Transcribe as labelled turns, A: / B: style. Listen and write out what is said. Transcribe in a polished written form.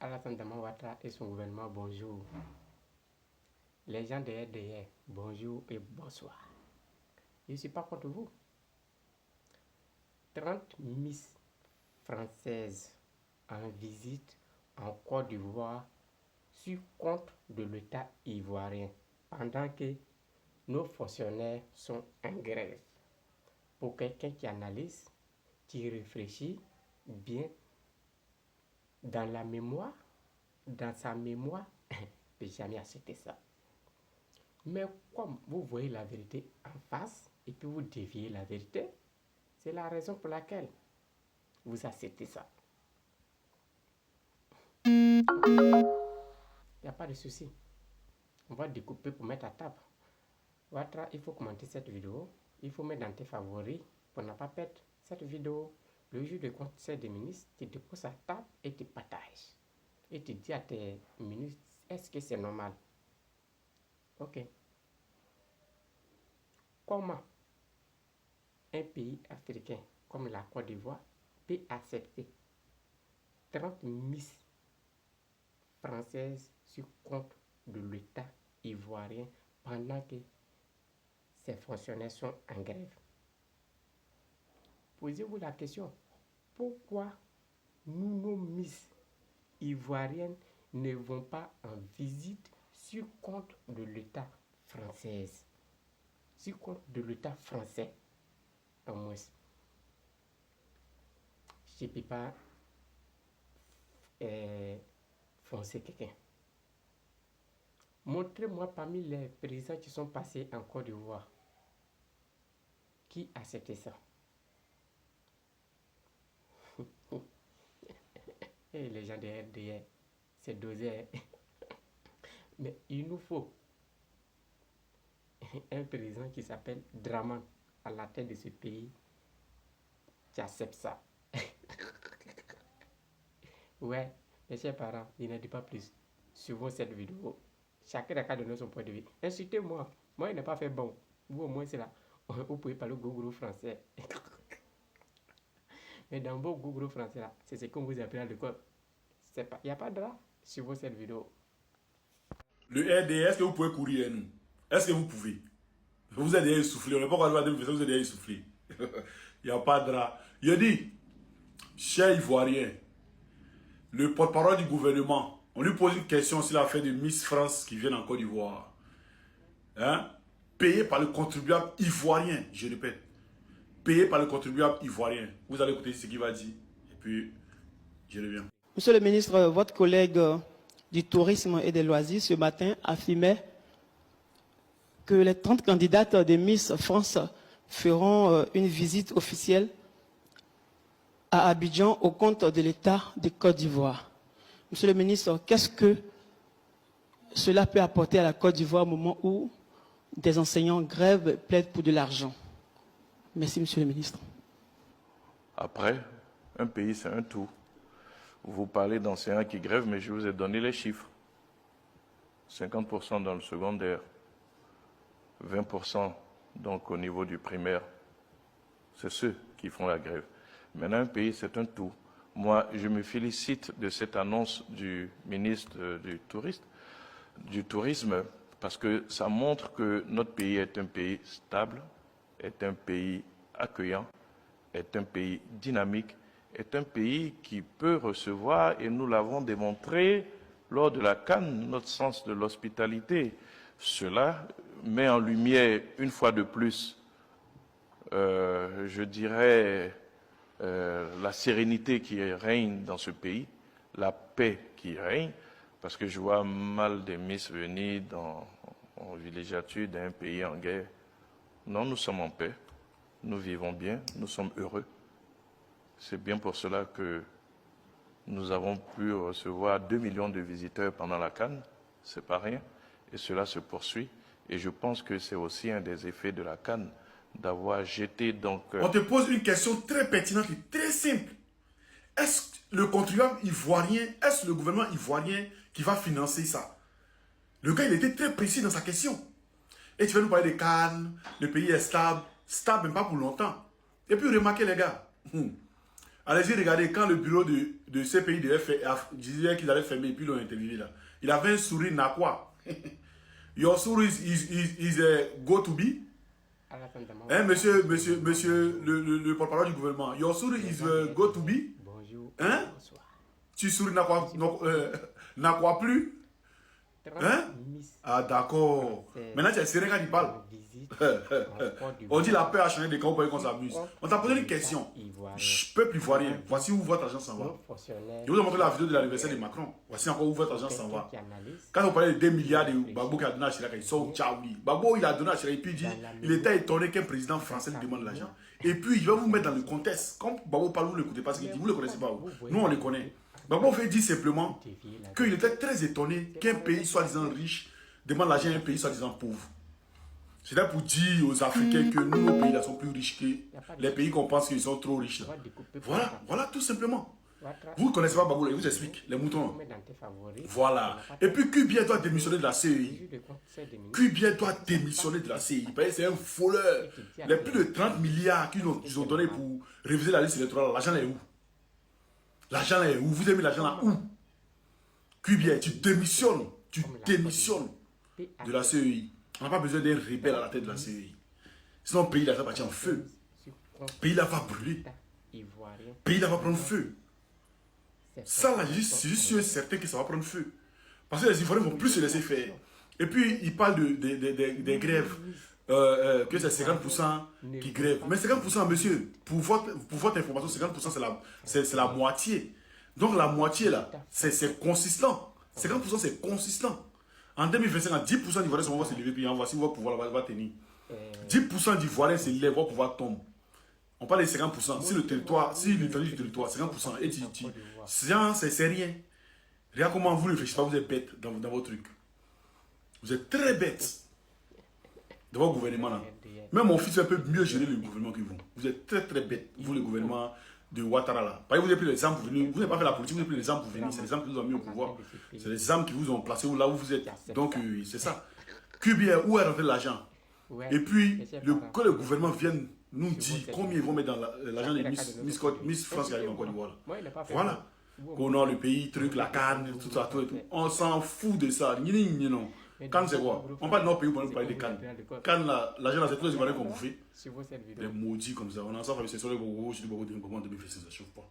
A: Alassane Ouattara et son gouvernement, bonjour. Les gens de RDR, bonjour et bonsoir. Je ne suis pas contre vous. 30 Miss françaises en visite en Côte d'Ivoire sur compte de l'État ivoirien pendant que nos fonctionnaires sont en grève. Pour quelqu'un qui analyse, qui réfléchit bien dans la mémoire, dans sa mémoire, je n'ai jamais accepté ça. Mais comme vous voyez la vérité en face et puis vous déviez la vérité, c'est la raison pour laquelle vous acceptez ça. Il n'y a pas de souci. On va découper pour mettre à table. Ouattara, il faut commenter cette vidéo. Il faut mettre dans tes favoris pour ne pas perdre cette vidéo. Le jour du conseil des ministres, tu déposes à table et tu partages. Et tu dis à tes ministres, est-ce que c'est normal? Ok. Comment un pays africain comme la Côte d'Ivoire peut accepter 30 Miss françaises sur compte de l'État ivoirien pendant que ses fonctionnaires sont en grève? Posez-vous la question, pourquoi nos Miss ivoiriennes ne vont pas en visite sur compte de l'État français? Sur compte de l'État français, au moins. Je ne peux pas foncer quelqu'un. Montrez-moi parmi les présidents qui sont passés en Côte d'Ivoire qui acceptait ça. Et les gens de RDR, c'est dosé. Mais il nous faut un président qui s'appelle Draman à la tête de ce pays qui accepte ça. Ouais, mes chers parents, il ne dit pas plus. Suivons cette vidéo. Chacun n'a qu'à donner son point de vue. Insultez-moi. Moi, il n'a pas fait bon. Vous, au moins, c'est là. Vous pouvez parler Google français. Mais dans vos Google français, là, c'est ce qu'on vous appelle à l'école. Il n'y a pas de là. Suivons cette vidéo.
B: Le RD, est-ce que vous pouvez courir à nous? Est-ce que vous pouvez? Vous êtes déjà essoufflé. On n'est pas encore arrivé à vous êtes déjà essoufflé. Il n'y a pas de drap. Il dit, cher Ivoirien, le porte-parole du gouvernement, on lui pose une question sur l'affaire de Miss France qui vient en Côte d'Ivoire. Hein? Payé par le contribuable ivoirien, je répète. Payé par le contribuable ivoirien. Vous allez écouter ce qu'il va dire. Et puis, je reviens.
C: Monsieur le ministre, votre collègue du tourisme et des loisirs ce matin affirmait que les 30 candidates de Miss France feront une visite officielle à Abidjan au compte de l'État de Côte d'Ivoire. Monsieur le ministre, qu'est-ce que cela peut apporter à la Côte d'Ivoire au moment où des enseignants grèvent, plaident pour de l'argent? Merci, monsieur le ministre.
D: Après, un pays, c'est un tout. Vous parlez d'enseignants qui grèvent, mais je vous ai donné les chiffres. 50% dans le secondaire, 20% donc au niveau du primaire. C'est ceux qui font la grève. Maintenant, un pays, c'est un tout. Moi, je me félicite de cette annonce du ministre du Tourisme, parce que ça montre que notre pays est un pays stable, est un pays accueillant, est un pays dynamique, est un pays qui peut recevoir, et nous l'avons démontré lors de la CAN, notre sens de l'hospitalité. Cela met en lumière, une fois de plus, je dirais, la sérénité qui règne dans ce pays, la paix qui règne, parce que je vois mal des Miss venir en villégiature d'un pays en guerre. Non, nous sommes en paix, nous vivons bien, nous sommes heureux. C'est bien pour cela que nous avons pu recevoir 2 millions de visiteurs pendant la CAN, c'est pas rien, et cela se poursuit. Et je pense que c'est aussi un des effets de la CAN, d'avoir jeté donc...
B: On te pose une question très pertinente et très simple. Est-ce le contribuable ivoirien, est-ce le gouvernement ivoirien qui va financer ça? Le gars, il était très précis dans sa question. Et tu vas nous parler de Cannes, le pays est stable, stable mais pas pour longtemps. Et puis remarquez les gars, Allez-y, regardez, quand le bureau de ces pays disait qu'ils allaient fermer et puis ils l'ont interviewé là. Il avait un sourire nakwa. Your sourire is go to be. Hein, monsieur le porte-parole du gouvernement. Your sourire is go to be.
A: Bonjour.
B: Hein? Tu souris nakwa plus. Hein? Ah d'accord. Maintenant tu es sérieux quand il parle. On dit la paix a changé de camp pour qu'on s'amuse. On t'a posé une question. Peuple ivoirien, voici où votre argent s'en va. Je vous ai montré la vidéo de l'anniversaire de Macron. Voici encore où votre argent s'en va. Quand on parlait de 2 milliards de Gbagbo qui a donné à Chirac, ils sont Tchaoui. Gbagbo il a donné à Chirac et puis il était étonné qu'un président français lui demande l'argent. Et puis il va vous mettre dans le contexte. Quand Gbagbo parle, vous ne l'écoutez pas ce qu'il dit. Vous ne le connaissez pas. Nous on le connaît. Gbagbo fait dire simplement qu'il était très étonné qu'un pays soi-disant riche demande l'argent à un pays soi-disant pauvre. C'était pour dire aux Africains que nous, nos pays là sont plus riches que les pays qu'on pense qu'ils sont trop riches. Là. Voilà, tout simplement. Vous ne connaissez pas Gbagbo, je vous explique, les moutons. Voilà. Et puis Kubia doit démissionner de la CEI. Kubia doit démissionner de la CEI. C'est un voleur. Les plus de 30 milliards qu'ils ont donné pour réviser la liste électorale, l'argent est où? L'argent est où? Vous avez mis l'argent là où? Kubia, tu démissionnes de la CEI. On n'a pas besoin d'un rebelle à la tête de la CEI. Sinon, le pays là va partir en feu. Le pays là va brûler. Le pays là va prendre feu. Ça là, je suis sûr certain que ça va prendre feu. Parce que les Ivoiriens vont plus se laisser faire. Et puis, ils parlent des grèves. Que c'est 50% qui grèvent. Mais 50%, monsieur, pour votre information, 50% c'est la moitié. Donc la moitié là, c'est consistant. 50% c'est consistant. En 2025, 10% d'Ivoiriens vont se lever, puis voici votre pouvoir va tenir. 10% d'Ivoiriens se lèvent, votre pouvoir tombe. On parle de 50%. Si le territoire, si l'étendue du territoire, 50%, et c'est rien. Regarde comment vous ne réfléchissez pas, vous êtes bête dans votre truc. Vous êtes très bête dans votre gouvernement là. Même mon fils peut mieux gérer le gouvernement que vous. Vous êtes très très bête, vous le gouvernement de Ouattara là. Vous avez pris les armes pour venir, vous n'avez pas fait la politique, vous avez pris les armes pour venir. C'est les armes qui vous ont mis au pouvoir. C'est les armes qui vous ont placé là où vous êtes. Donc c'est ça. Kubia, où est rentré l'argent? Et puis, que le gouvernement vienne nous dire combien ils vont mettre dans l'argent de Miss France qui arrive en Côte d'Ivoire. Voilà. Qu'on a le pays, truc, la canne, tout ça, tout et tout. On s'en fout de ça. Non. Canne, c'est quoi? On parle de notre pays pour nous parler de canne. Canne, l'argent, c'est tous les Ivoiriens qu'on bouffe. Les maudits comme ça. On a ensemble avec ces soleils, je dis, en 2026, ça ne chauffe pas.